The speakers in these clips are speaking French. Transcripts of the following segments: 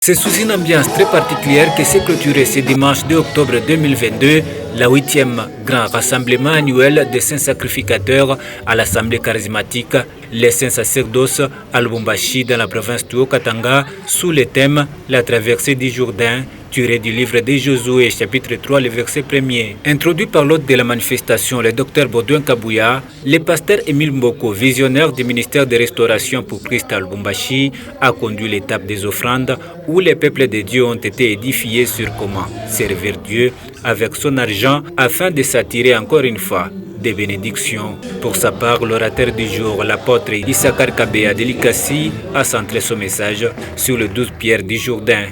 C'est sous une ambiance très particulière que s'est clôturé ce dimanche 2 octobre 2022 la 8e grand rassemblement annuel des saints sacrificateurs à l'Assemblée charismatique Les Saints Sacerdoces à Lubumbashi dans la province du Haut-Katanga sous le thème La traversée du Jourdain, tiré du livre de Josué chapitre 3 le verset 1er. Introduit par l'hôte de la manifestation, le docteur Baudouin Kabouya, le pasteur Émile Mboko, visionnaire du ministère de Restauration pour Christ à Lubumbashi, a conduit l'étape des offrandes où les peuples de Dieu ont été édifiés sur comment servir Dieu avec son argent afin de s'attirer encore une fois des bénédictions. Pour sa part, l'orateur du jour, l'apôtre Issakar Kabea de Likasi, a centré son message sur les 12 pierres du Jourdain.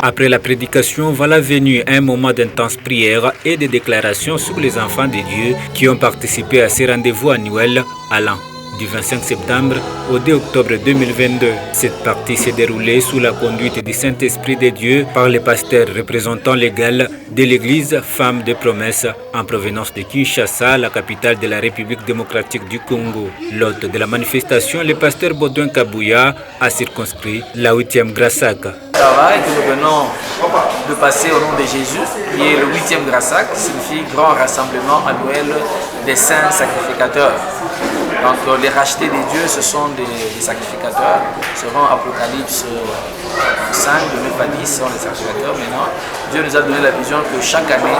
Après la prédication, voilà venu un moment d'intense prière et de déclaration sur les enfants de Dieu qui ont participé à ces rendez-vous annuels allant du 25 septembre au 2 octobre 2022. Cette partie s'est déroulée sous la conduite du Saint-Esprit de Dieu par les pasteurs représentants légaux de l'Église Femmes de Promesse en provenance de Kinshasa, la capitale de la République démocratique du Congo. L'hôte de la manifestation, le pasteur Baudouin Kabouya, a circonscrit la 8e Grassac. Travail que nous venons de passer au nom de Jésus, qui est le 8e Grassac, qui signifie Grand Rassemblement Annuel des Saints Sacrificateurs. Donc les rachetés des dieux, ce sont des sacrificateurs, selon Apocalypse 5, de 9 à 10, sont les sacrificateurs. Maintenant, Dieu nous a donné la vision que chaque année,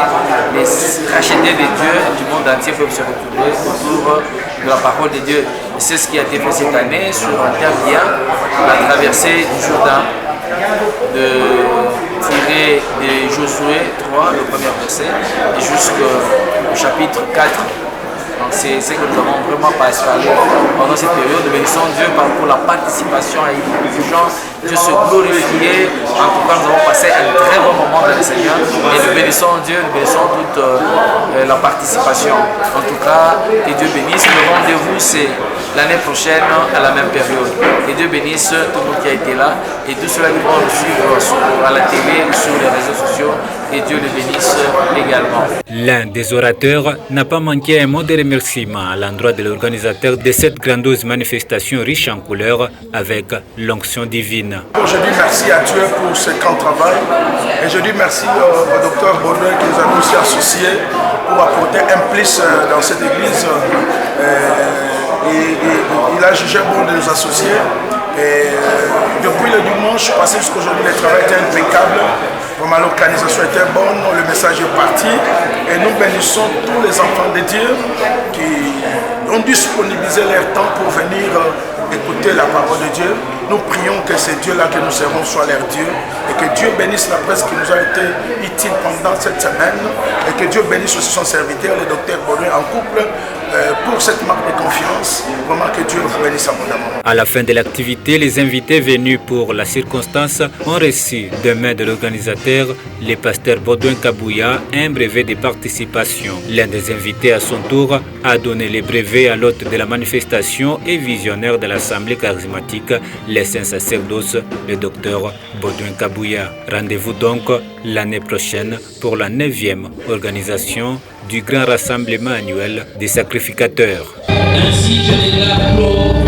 les rachetés des dieux du monde entier peuvent se retrouver autour de la parole de Dieu. Et c'est ce qui a été fait cette année sur un thème bien, la traversée du Jourdain, tiré de Josué 3, le premier verset, et jusqu'au chapitre 4. Donc c'est ce que nous avons vraiment parlé pendant cette période. Nous bénissons Dieu pour la participation à les gens. Dieu se glorifier. En tout cas, nous avons passé un très bon moment dans le Seigneur. Et nous bénissons Dieu, nous bénissons toute la participation. En tout cas, que Dieu bénisse. Le rendez-vous, c'est l'année prochaine à la même période. Et Dieu bénisse tout le monde qui a été là et tous ceux qui vont nous suivre à la télé ou sur les réseaux sociaux. Et Dieu les bénisse également. L'un des orateurs n'a pas manqué un mot de remerciement à l'endroit de l'organisateur de cette grandiose manifestation riche en couleurs avec l'onction divine. Je dis merci à Dieu pour ce grand travail et je dis merci au docteur Baudouin qui nous a aussi associés pour apporter un plus dans cette église. Il a jugé bon de nous associer. Et depuis le dimanche passé jusqu'aujourd'hui, le travail était impeccable. Vraiment, l'organisation était bonne, le message est parti. Et nous bénissons tous les enfants de Dieu qui ont disponibilisé leur temps pour venir écouter la parole de Dieu. Nous prions que ces dieux-là que nous servons soient leur Dieu et que Dieu bénisse la presse qui nous a été utile pendant cette semaine et que Dieu bénisse aussi son serviteur, le docteur Baudouin, en couple pour cette marque de confiance. Vraiment que Dieu vous bénisse abondamment. À la fin de l'activité, les invités venus pour la circonstance ont reçu de main de l'organisateur, le pasteur Baudouin Kabouya, un brevet de participation. L'un des invités à son tour a donné le brevet à l'hôte de la manifestation et visionnaire de l'Assemblée charismatique Les Saints Sacerdoces, le docteur Baudouin Kabouya. Rendez-vous donc l'année prochaine pour la 9e organisation du grand rassemblement annuel des sacrificateurs. Ainsi, je déclare